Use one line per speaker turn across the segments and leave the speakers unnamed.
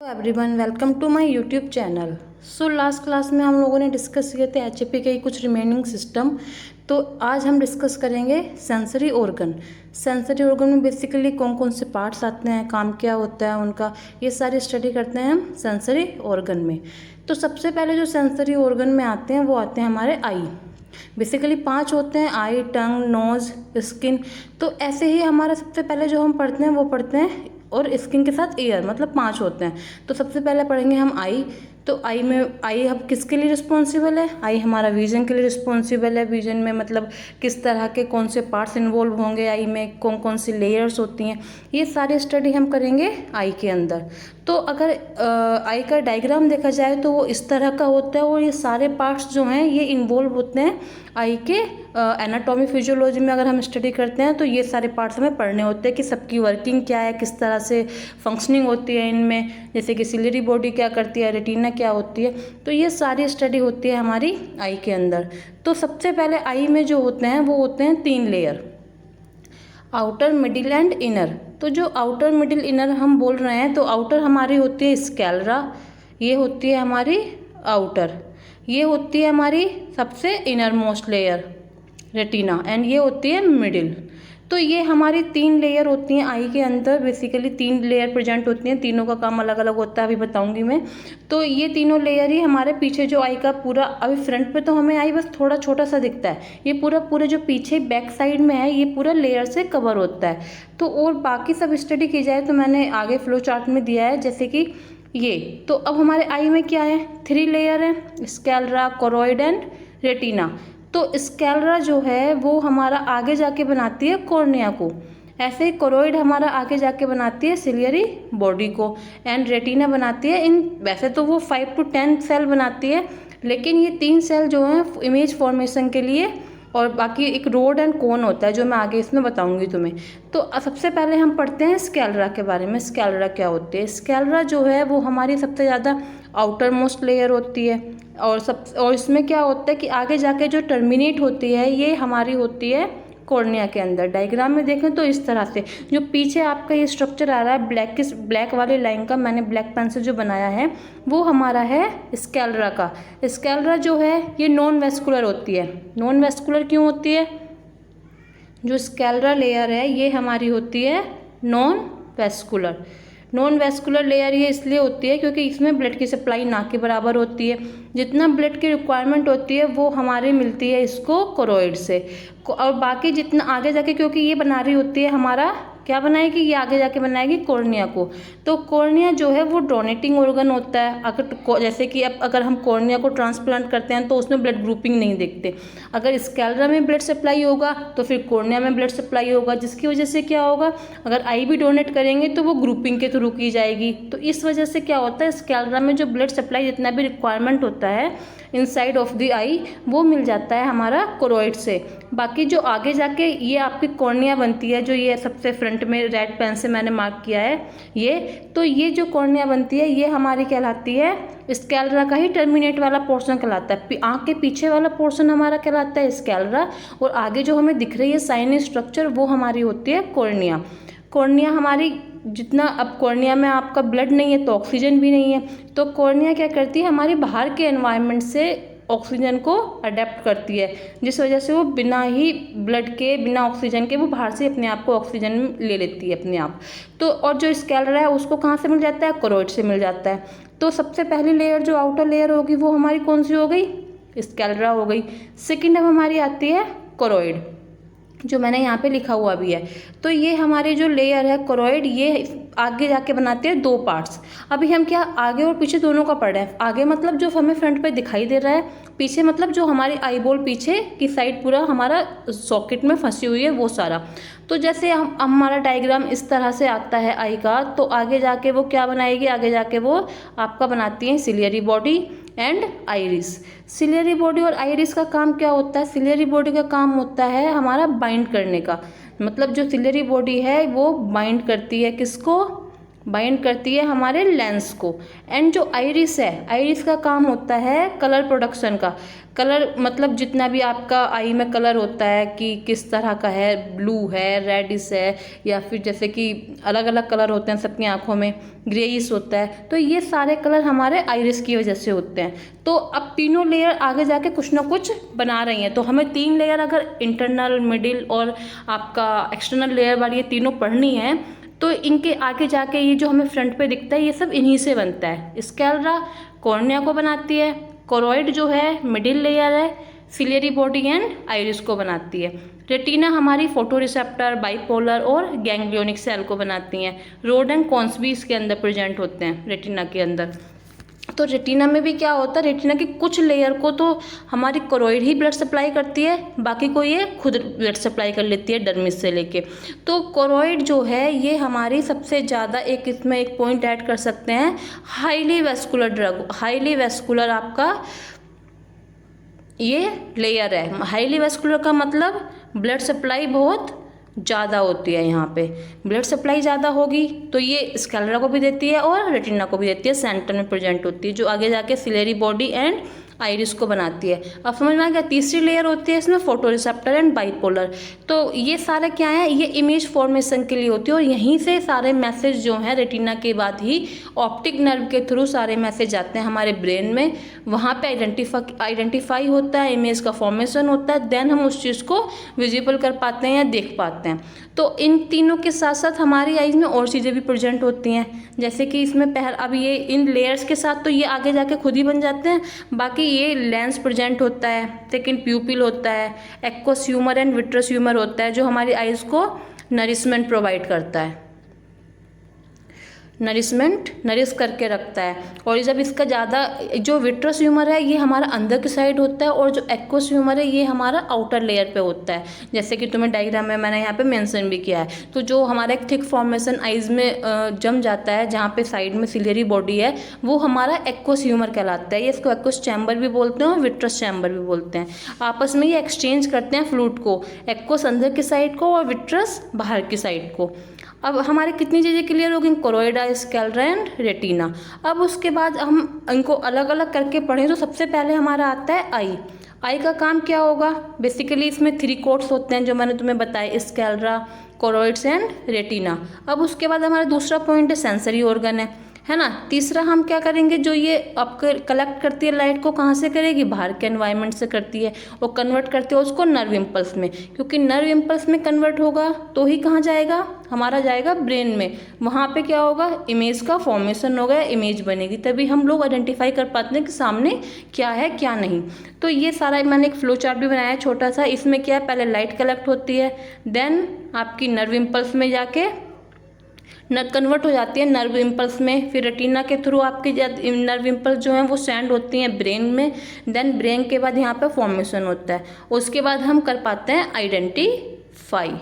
Everyone, welcome to my YouTube channel. So last class में हम लोगों ने डिस्कस किए थे एचएपी के कुछ रिमेनिंग सिस्टम। तो आज हम डिस्कस करेंगे सेंसरी ऑर्गन। सेंसरी ऑर्गन में बेसिकली कौन कौन से पार्ट्स आते हैं, काम क्या होता है उनका, ये सारी स्टडी करते हैं हम सेंसरी ऑर्गन में। तो सबसे पहले जो सेंसरी ऑर्गन में आते हैं वो आते हैं हमारे आई। बेसिकली 5 होते हैं, आई, टंग, नोज, स्किन। तो ऐसे ही हमारा सबसे पहले जो हम पढ़ते हैं वो पढ़ते हैं, और स्किन के साथ ईयर, मतलब 5 होते हैं। तो सबसे पहले पढ़ेंगे हम आई। तो आई में आई हम किसके लिए रिस्पॉन्सिबल है? आई हमारा विजन के लिए रिस्पॉन्सिबल है। विजन में मतलब किस तरह के कौन से पार्ट्स इन्वॉल्व होंगे, आई में कौन कौन सी लेयर्स होती हैं, ये सारी स्टडी हम करेंगे आई के अंदर। तो अगर आई का डायग्राम देखा जाए तो वो इस तरह का होता है, और ये सारे पार्ट्स जो हैं ये इन्वॉल्व होते हैं आई के एनाटॉमी फिजियोलॉजी में। अगर हम स्टडी करते हैं तो ये सारे पार्ट्स हमें पढ़ने होते हैं कि सबकी वर्किंग क्या है, किस तरह से फंक्शनिंग होती है इनमें, जैसे कि सिलियरी बॉडी क्या करती है, रेटिना क्या होती है। तो ये सारी स्टडी होती है हमारी आई के अंदर। तो सबसे पहले आई में जो होते हैं वो होते हैं 3 layer, outer, middle and inner. तो जो आउटर, मिडिल, इनर हम बोल रहे हैं, तो आउटर हमारी होती है स्कैलरा, ये होती है हमारी आउटर, ये होती है हमारी सबसे inner most layer retina, and ये होती है मिडिल। तो ये हमारी 3 लेयर होती हैं आई के अंदर। बेसिकली 3 लेयर प्रेजेंट होती हैं, तीनों का काम अलग अलग होता है, अभी बताऊंगी मैं। तो ये तीनों लेयर ही हमारे पीछे जो आई का पूरा, अभी फ्रंट पे तो हमें आई बस थोड़ा छोटा सा दिखता है, ये पूरे जो पीछे बैक साइड में है ये पूरा लेयर से कवर होता है। तो और बाकी सब स्टडी की जाए तो मैंने आगे फ्लो चार्ट में दिया है, जैसे कि ये। तो अब हमारे आई में क्या है, 3 लेयर है, स्कैलरा, कोरोइड एंड रेटिना। तो स्कैलरा जो है वो हमारा आगे जाके बनाती है कॉर्निया को, ऐसे ही कोरोइड हमारा आगे जाके बनाती है सिलियरी बॉडी को, एंड रेटिना बनाती है इन, वैसे तो वो 5 to 10 सेल बनाती है, लेकिन ये 3 सेल जो हैं इमेज फॉर्मेशन के लिए, और बाकी एक रोड एंड कोन होता है जो मैं आगे इसमें बताऊंगी तुम्हें। तो सबसे पहले हम पढ़ते हैं स्कैलरा के बारे में। स्कैलरा क्या होती है? स्कैलरा जो है वो हमारी सबसे ज़्यादा आउटर मोस्ट लेयर होती है, और इसमें क्या होता है कि आगे जाके जो टर्मिनेट होती है ये हमारी होती है कॉर्निया के अंदर। डायग्राम में देखें तो इस तरह से जो पीछे आपका ये स्ट्रक्चर आ रहा है ब्लैक वाली लाइन का, मैंने ब्लैक पेन से जो बनाया है वो हमारा है स्कैलरा का। स्कैलरा जो है ये नॉन वेस्कुलर होती है। नॉन वेस्कुलर क्यों होती है? जो स्कैलरा लेयर है ये हमारी होती है non vascular. Non vascular layer ये इसलिए होती है क्योंकि इसमें ब्लड की सप्लाई ना के बराबर होती है। जितना ब्लड की रिक्वायरमेंट होती है वो हमारी मिलती है इसको कोरोइड से, और बाकी जितना आगे जाके, क्योंकि ये बना रही होती है हमारा, क्या बनाएगी, ये आगे जाके बनाएगी कॉर्निया को। तो कॉर्निया जो है वो डोनेटिंग ऑर्गन होता है। अगर जैसे कि अब अगर हम कॉर्निया को ट्रांसप्लांट करते हैं तो उसमें ब्लड ग्रुपिंग नहीं देखते। अगर स्कैलरा में ब्लड सप्लाई होगा तो फिर कॉर्निया में ब्लड सप्लाई होगा, जिसकी वजह से क्या होगा, अगर आई भी डोनेट करेंगे तो वो ग्रुपिंग के थ्रू की जाएगी। तो इस वजह से क्या होता है, स्कैलरा में जो ब्लड सप्लाई जितना भी रिक्वायरमेंट होता है इनसाइड ऑफ द आई वो मिल जाता है हमारा कोरोइड से। बाकी जो आगे जाके ये आपकी कॉर्निया बनती है, जो ये सबसे फ्रंट में रेड पेन से मैंने मार्क किया है ये, तो ये जो कॉर्निया बनती है ये हमारी कहलाती है स्कैलरा का ही टर्मिनेट वाला पोर्शन कहलाता है। आँख के पीछे वाला पोर्शन हमारा कहलाता है स्कैलरा, और आगे जो हमें दिख रही है साइनस स्ट्रक्चर वो हमारी होती है कॉर्निया। कॉर्निया हमारी जितना, अब कॉर्निया में आपका ब्लड नहीं है तो ऑक्सीजन भी नहीं है, तो कॉर्निया क्या करती है, हमारी बाहर के एनवायरनमेंट से ऑक्सीजन को अडेप्ट करती है, जिस वजह से वो बिना ही ब्लड के, बिना ऑक्सीजन के वो बाहर से अपने आप को ऑक्सीजन ले लेती है अपने आप। तो और जो स्कैलरा है उसको कहाँ से मिल जाता है, कोरोइड से मिल जाता है। तो सबसे पहली लेयर जो आउटर लेयर होगी वो हमारी कौन सी हो गई, स्कैलरा हो गई। सेकेंड अब हमारी आती है कोरोइड, जो मैंने यहाँ पे लिखा हुआ भी है। तो ये हमारी जो लेयर है कोरोइड, ये आगे जाके बनाते हैं 2 पार्ट्स। अभी हम क्या आगे और पीछे दोनों का पढ़ रहे हैं। आगे मतलब जो हमें फ्रंट पे दिखाई दे रहा है, पीछे मतलब जो हमारी आईबॉल पीछे की साइड पूरा हमारा सॉकेट में फंसी हुई है वो सारा। तो जैसे हमारा डायग्राम इस तरह से आता है आई का, तो आगे जाके वो क्या बनाएगी, आगे जाके वो आपका बनाती है ciliary body and iris. Ciliary body और आइरिस का काम क्या होता है, सिलियरी बॉडी का काम होता है हमारा बाइंड करने का, मतलब जो सिलियरी बॉडी है वो बाइंड करती है किसको, बाइंड करती है हमारे लेंस को। एंड जो आइरिस है, आइरिस का काम होता है कलर प्रोडक्शन का। कलर मतलब जितना भी आपका आई में कलर होता है कि किस तरह का है, ब्लू है, रेडिश है, या फिर जैसे कि अलग अलग कलर होते हैं सबकी आंखों में, ग्रेइश होता है, तो ये सारे कलर हमारे आइरिस की वजह से होते हैं। तो अब तीनों लेयर आगे जाके कुछ ना कुछ बना रही हैं, तो हमें 3 लेयर अगर इंटरनल, मिडिल और आपका एक्सटर्नल लेयर वाली ये तीनों पढ़नी है, तो इनके आगे जाके ये जो हमें फ्रंट पे दिखता है ये सब इन्हीं से बनता है। स्क्लेरा कॉर्निया को बनाती है, कोरोइड जो है मिडिल लेयर है, सिलियरी बॉडी एंड आइरिस को बनाती है। रेटिना हमारी फोटो रिसेप्टर, बाइपोलर और गैंग्लियोनिक सेल को बनाती हैं। रोड एंड कॉन्स भी इसके अंदर प्रेजेंट होते हैं रेटिना के अंदर। तो रेटिना में भी क्या होता है, रेटिना की कुछ लेयर को तो हमारी कोरोइड ही ब्लड सप्लाई करती है, बाकी को ये खुद ब्लड सप्लाई कर लेती है डर्मिस से लेके। तो कोरोइड जो है ये हमारी सबसे ज़्यादा, एक इसमें एक पॉइंट ऐड कर सकते हैं, highly vascular drug, highly vascular आपका ये लेयर है। हाईली वेस्कुलर का मतलब ब्लड सप्लाई बहुत ज़्यादा होती है। यहाँ पे ब्लड सप्लाई ज़्यादा होगी तो ये स्क्लेरा को भी देती है और रेटिना को भी देती है, सेंटर में प्रेजेंट होती है, जो आगे जाके सिलेरी बॉडी एंड आइरिस को बनाती है। अब समझ में आ गया। तीसरी लेयर होती है इसमें फोटो रिसेप्टर एंड बाइपोलर। तो ये सारे क्या है, ये इमेज फॉर्मेशन के लिए होती है और यहीं से सारे मैसेज जो हैं रेटिना के बाद ही ऑप्टिक नर्व के थ्रू सारे मैसेज आते हैं हमारे ब्रेन में। वहाँ पे आइडेंटिफाई होता है, इमेज का फॉर्मेशन होता है, देन हम उस चीज़ को विजिबल कर पाते हैं या देख पाते हैं। तो इन तीनों के साथ साथ हमारी आइज में और चीज़ें भी प्रेजेंट होती हैं, जैसे कि इसमें अब ये इन लेयर्स के साथ तो ये आगे जाके खुद ही बन जाते हैं। बाकी ये लेंस प्रेजेंट होता है, सेकंड प्यूपिल होता है, aqueous humour and vitreous humour होता है जो हमारी आइज को नरिशमेंट प्रोवाइड करता है, नरिश करके रखता है। और जब इसका ज़्यादा, जो विट्रस ह्यूमर है ये हमारा अंदर की साइड होता है और जो एक्वस ह्यूमर है ये हमारा आउटर लेयर पे होता है, जैसे कि तुम्हें डायग्राम में मैंने यहाँ पे मेंशन भी किया है। तो जो हमारा एक थिक फॉर्मेशन आइज में जम जाता है जहाँ पे साइड में सिलियरी बॉडी है, वो हमारा एक्वस ह्यूमर कहलाता है। ये इसको एक्वस चैम्बर भी बोलते हैं और विट्रस चैम्बर भी बोलते हैं। आपस में ये एक्सचेंज करते हैं फ्लूइड को, एक्वस अंदर की साइड को और विट्रस बाहर की साइड को। अब हमारे कितनी चीज़ें क्लियर हो गई, कोरोइड, स्क्लेरा एंड रेटिना। अब उसके बाद हम इनको अलग अलग करके पढ़ें तो सबसे पहले हमारा आता है आई। आई का काम क्या होगा, बेसिकली इसमें 3 कोट्स होते हैं जो मैंने तुम्हें बताया, स्क्लेरा, कोरोइड्स एंड रेटिना। अब उसके बाद हमारा दूसरा पॉइंट है सेंसरी ऑर्गन है ना। तीसरा हम क्या करेंगे, जो ये आपके कलेक्ट करती है लाइट को कहाँ से करेगी, बाहर के एनवायरनमेंट से करती है और कन्वर्ट करती है उसको नर्व इम्पल्स में, क्योंकि नर्व इम्पल्स में कन्वर्ट होगा तो ही कहाँ जाएगा, हमारा जाएगा ब्रेन में। वहाँ पे क्या होगा, इमेज का फॉर्मेशन होगा, इमेज बनेगी, तभी हम लोग आइडेंटिफाई कर पाते हैं कि सामने क्या है क्या नहीं। तो ये सारा मैंने एक फ्लो चार्ट भी बनाया है छोटा सा। इसमें क्या है, पहले लाइट कलेक्ट होती है, देन आपकी नर्व इम्पल्स में जाके कन्वर्ट हो जाती है नर्व इम्पल्स में, फिर रेटिना के थ्रू आपकी नर्व इम्पल्स जो हैं वो सेंड होती हैं ब्रेन में, देन ब्रेन के बाद यहाँ पे फॉर्मेशन होता है, उसके बाद हम कर पाते हैं आइडेंटिफाई।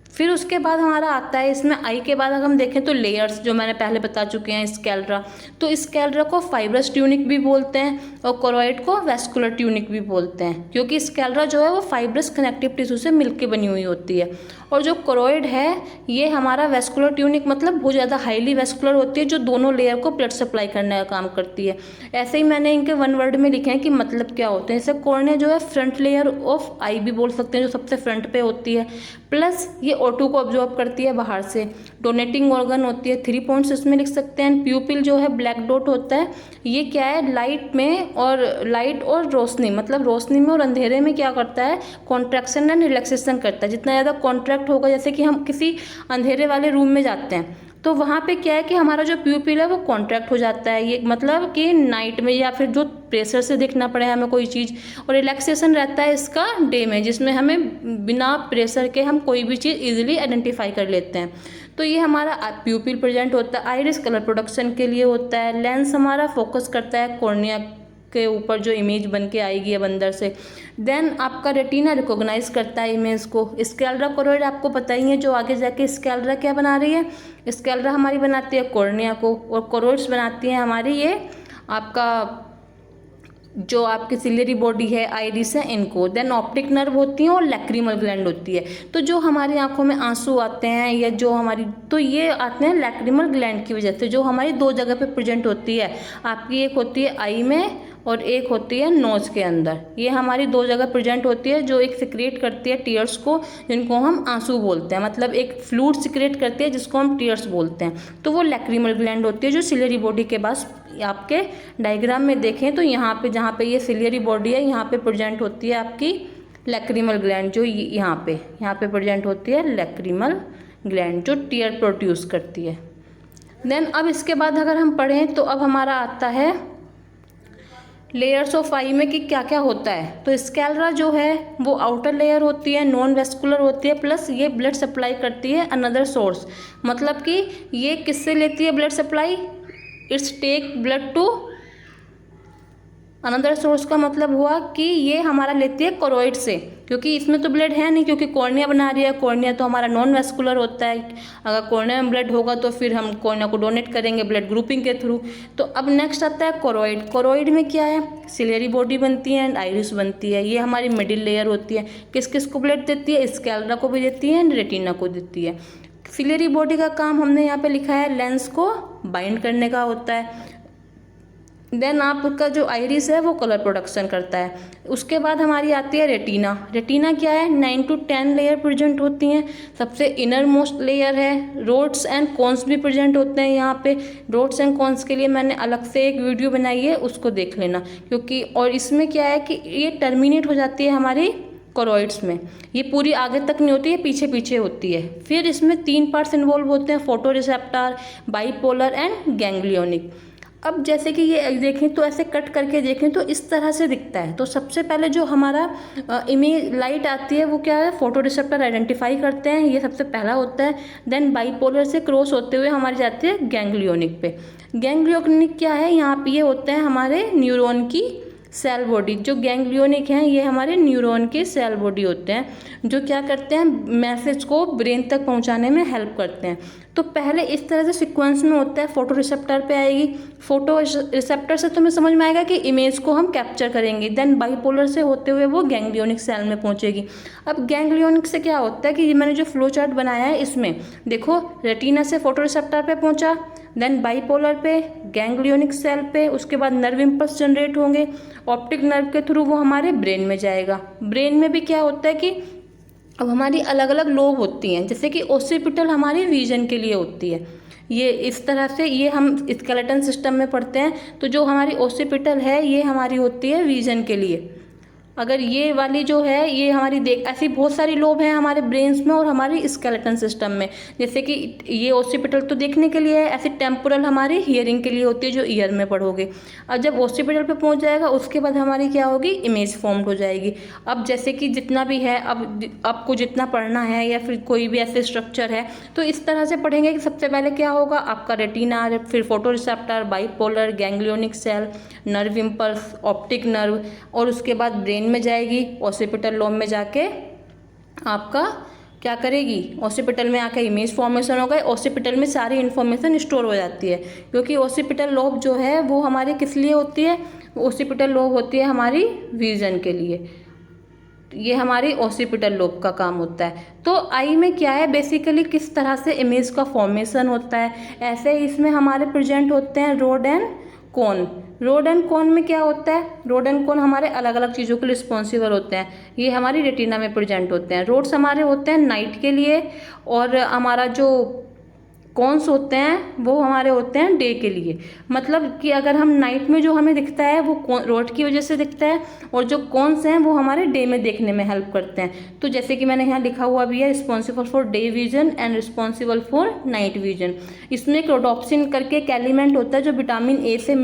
फिर उसके बाद हमारा आता है इसमें आई के बाद अगर हम देखें तो लेयर्स, जो मैंने पहले बता चुके हैं, स्क्लेरा। तो स्क्लेरा को फाइब्रस ट्यूनिक भी बोलते हैं और कोरोइड को वेस्कुलर ट्यूनिक भी बोलते हैं, क्योंकि स्क्लेरा जो है वो फाइब्रस कनेक्टिव टिश्यू से मिलकर बनी हुई होती है। और जो कोरोइड है ये हमारा वेस्कुलर ट्यूनिक मतलब बहुत ज़्यादा हाईली वेस्कुलर होती है, जो दोनों लेयर को ब्लड सप्लाई करने का काम करती है। ऐसे ही मैंने इनके 1 वर्ड में लिखे हैं कि मतलब क्या होते हैं। जैसे कॉर्निया जो है फ्रंट लेयर ऑफ आई भी बोल सकते हैं, जो सबसे फ्रंट पे होती है, प्लस ये O2 को ऑब्जॉर्ब करती है बाहर से। डोनेटिंग ऑर्गन होती है, 3 पॉइंट्स इसमें लिख सकते हैं। प्यूपिल जो है ब्लैक डॉट होता है, ये क्या है, लाइट और रोशनी, मतलब रोशनी में और अंधेरे में क्या करता है, कॉन्ट्रैक्शन एंड रिलैक्सेशन करता है। जितना ज़्यादा कॉन्ट्रैक्ट होगा, जैसे कि हम किसी अंधेरे वाले रूम में जाते हैं तो वहाँ पे क्या है कि हमारा जो प्यूपिल है वो कॉन्ट्रैक्ट हो जाता है, ये मतलब कि नाइट में, या फिर जो प्रेशर से देखना पड़े हमें कोई चीज़, और रिलैक्सेशन रहता है इसका डे में, जिसमें हमें बिना प्रेशर के हम कोई भी चीज़ इजीली आइडेंटिफाई कर लेते हैं। तो ये हमारा प्यूपिल प्रेजेंट होता है। आइरिस कलर प्रोडक्शन के लिए होता है। लेंस हमारा फोकस करता है कॉर्निया के ऊपर जो इमेज बन के आएगी अब अंदर से। देन आपका रेटिना रिकॉग्नाइज करता है इमेज को। स्क्लेरा कोरोइड आपको पता ही है, जो आगे जाके स्क्लेरा क्या बना रही है, स्क्लेरा हमारी बनाती है कॉर्निया को, और कोरोइड्स बनाती है हमारी ये आपका जो आपकी सिलियरी बॉडी है, आइरिस है, इनको। देन ऑप्टिक नर्व होती है और लैक्रिमल ग्लैंड होती है। तो जो हमारी आंखों में आंसू आते हैं या जो हमारी, तो ये आते हैं लैक्रिमल ग्लैंड की वजह से, जो हमारी दो जगह पे प्रेजेंट होती है। आपकी एक होती है आई में और एक होती है नोज के अंदर। ये हमारी दो जगह प्रेजेंट होती है, जो एक सिक्रेट करती है टीयर्स को, जिनको हम आंसू बोलते हैं। मतलब एक फ्लूइड सिक्रेट करती है जिसको हम टीयर्स बोलते हैं। तो वो लैक्रिमल ग्लैंड होती है, जो सिलियरी बॉडी के पास, आपके डायग्राम में देखें तो यहाँ पे, जहाँ पे ये सिलियरी बॉडी है, यहाँ पे प्रेजेंट होती है आपकी लैक्रिमल ग्लैंड, जो यहाँ पे प्रेजेंट होती है लैक्रिमल ग्लैंड, जो टीयर प्रोड्यूस करती है। देन अब इसके बाद अगर हम पढ़ें तो अब हमारा आता है लेयर्स ऑफ आई में कि क्या क्या होता है। तो स्कैलरा जो है वो आउटर लेयर होती है, नॉन वेस्कुलर होती है, प्लस ये ब्लड सप्लाई करती है अनदर सोर्स। मतलब कि ये किससे लेती है blood supply? It's take blood to another source का मतलब हुआ कि ये हमारा लेती है कोरोइड से, क्योंकि इसमें तो ब्लड है नहीं, क्योंकि कॉर्निया बना रही है। कॉर्निया तो हमारा नॉन वेस्कुलर होता है। अगर कॉर्निया में ब्लड होगा तो फिर हम कॉर्निया को डोनेट करेंगे ब्लड ग्रुपिंग के थ्रू। तो अब नेक्स्ट आता है कोरोइड। कोरोइड में क्या है? सिलियरी बॉडी बनती है एंड आइरिस बनती है। ये हमारी मिडिल लेयर होती है। किस किस को ब्लड देती है? स्कैलरा को भी देती है एंड रेटिना को देती है। सिलियरी बॉडी का काम हमने यहाँ पे लिखा है लेंस को बाइंड करने का होता है। देन आपका जो आइरिस है वो कलर प्रोडक्शन करता है। उसके बाद हमारी आती है रेटिना। रेटिना क्या है? 9 to 10 लेयर प्रेजेंट होती हैं। सबसे इनर मोस्ट लेयर है। रोड्स एंड कोन्स भी प्रेजेंट होते हैं यहाँ पे। रोड्स एंड कोन्स के लिए मैंने अलग से एक वीडियो बनाई है, उसको देख लेना। क्योंकि और इसमें क्या है कि ये टर्मिनेट हो जाती है हमारी कोरोइड्स में। ये पूरी आगे तक नहीं होती है, पीछे पीछे होती है। फिर इसमें 3 पार्ट्स इन्वॉल्व होते हैं, photo receptor, bipolar and ganglionic. अब जैसे कि ये देखें तो ऐसे कट करके देखें तो इस तरह से दिखता है। तो सबसे पहले जो हमारा इमेज लाइट आती है वो क्या है? फोटो रिसेप्टर आइडेंटिफाई करते हैं, ये सबसे पहला होता है। देन बाइपोलर से क्रॉस होते हुए हमारी जाती है गैंग्लियोनिक पे। गैंग्लियोनिक क्या है? यहाँ पे ये होते हैं हमारे न्यूरॉन की सेल बॉडी। जो गैंग्लियोनिक हैं ये हमारे न्यूरॉन के सेल बॉडी होते हैं, जो क्या करते हैं? मैसेज को ब्रेन तक पहुंचाने में हेल्प करते हैं। तो पहले इस तरह से सीक्वेंस में होता है, फोटो रिसेप्टर पे आएगी। फोटो रिसेप्टर से तुम्हें समझ में आएगा कि इमेज को हम कैप्चर करेंगे। देन बाइपोलर से होते हुए वो गैंग्लियोनिक सेल में पहुंचेगी। अब गैंग्लियोनिक से क्या होता है कि ये मैंने जो फ्लो चार्ट बनाया है इसमें देखो, रेटिना से फोटो रिसेप्टर पे पहुंचा, देन बाइपोलर पे, गैंग्लियोनिक सेल पे, उसके बाद नर्व इम्पल्स जनरेट होंगे। ऑप्टिक नर्व के थ्रू वो हमारे ब्रेन में जाएगा। ब्रेन में भी क्या होता है कि अब हमारी अलग अलग लोब होती हैं, जैसे कि ओसिपिटल हमारी विजन के लिए होती है। ये इस तरह से, ये हम स्केलेटन सिस्टम में पढ़ते हैं। तो जो हमारी ओसिपिटल है ये हमारी होती है विजन के लिए। अगर ये वाली जो है ये हमारी ऐसी बहुत सारी लोब हैं हमारे ब्रेन्स में और हमारी स्केलेटन सिस्टम में। जैसे कि ये ओसिपिटल तो देखने के लिए है, ऐसी टेम्पोरल हमारी हियरिंग के लिए होती है, जो ईयर में पढ़ोगे। अब जब ओसिपिटल पे पहुंच जाएगा उसके बाद हमारी क्या होगी? इमेज फॉर्म्ड हो जाएगी। अब जैसे कि जितना भी है, अब आपको जितना पढ़ना है या फिर कोई भी ऐसे स्ट्रक्चर है तो इस तरह से पढ़ेंगे कि सबसे पहले क्या होगा? आपका रेटिना, फिर photo receptor, bipolar, ganglionic cell, nerve impulse, optic nerve, और उसके बाद ब्रेन में जाएगी। ओसिपिटल लोब में जाके आपका क्या करेगी? ओसिपिटल में आके इमेज फॉर्मेशन होगा। ओसिपिटल में सारी इन्फॉर्मेशन स्टोर हो जाती है, क्योंकि ओसिपिटल लोब जो है वो हमारी किस लिए होती है? ओसिपिटल लोब होती है हमारी विजन के लिए। ये हमारी ओसिपिटल लोब का काम होता है। तो आई में क्या है? बेसिकली किस तरह से इमेज का फॉर्मेशन होता है। ऐसे इसमें हमारे प्रेजेंट होते हैं road and cone. Road and कोन में क्या होता है? रोड एंड कोन हमारे अलग अलग चीज़ों के लिए रिस्पॉन्सिबल होते हैं। ये हमारी रेटिना में प्रेजेंट होते हैं। रोड्स हमारे होते हैं नाइट के लिए, और हमारा जो कॉन्स होते हैं वो हमारे होते हैं डे के लिए। मतलब कि अगर हम नाइट में जो हमें दिखता है वो रोड की वजह से दिखता है, और जो कॉन्स हैं वो हमारे डे में देखने में हेल्प करते हैं। तो जैसे कि मैंने यहाँ लिखा हुआ भी है, responsible for day vision and responsible for night vision. इसमें एक रोडोप्सिन करके एक एलिमेंट होता है जो विटामिन ए से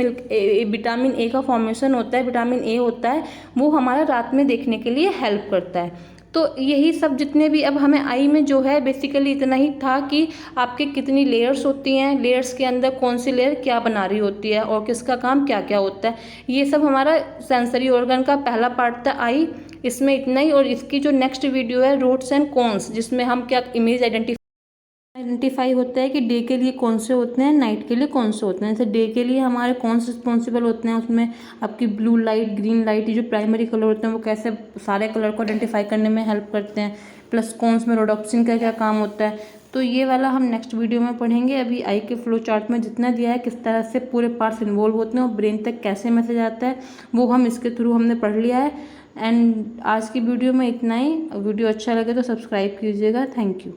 विटामिन ए का फॉर्मेशन होता है, विटामिन ए होता है, वो हमारा रात में देखने के लिए हेल्प करता है। तो यही सब जितने भी, अब हमें आई में जो है बेसिकली इतना ही था कि आपके कितनी लेयर्स होती हैं, लेयर्स के अंदर कौन सी लेयर क्या बना रही होती है और किसका काम क्या क्या होता है। ये सब हमारा सेंसरी ऑर्गन का पहला पार्ट था आई। इसमें इतना ही, और इसकी जो नेक्स्ट वीडियो है रूट्स एंड कॉन्स, जिसमें हम क्या इमेज आइडेंटिफाई आइडेंटिफाई होता है कि डे के लिए कौन से होते हैं, नाइट के लिए कौन से होते हैं। जैसे डे के लिए हमारे कौन से रिस्पॉन्सिबल होते हैं, उसमें आपकी ब्लू लाइट, ग्रीन लाइट, ये जो प्राइमरी कलर होते हैं वो कैसे सारे कलर को आइडेंटिफाई करने में हेल्प करते हैं, प्लस कौन में रोडोप्सिन का क्या काम होता है। तो ये वाला हम नेक्स्ट वीडियो में पढ़ेंगे। अभी आई के फ्लो चार्ट में जितना दिया है, किस तरह से पूरे पार्ट्स इन्वॉल्व होते हैं और ब्रेन तक कैसे मैसेज आता है, वो हम इसके थ्रू हमने पढ़ लिया है। एंड आज की वीडियो में इतना ही। वीडियो अच्छा लगे तो सब्सक्राइब कीजिएगा। Thank you.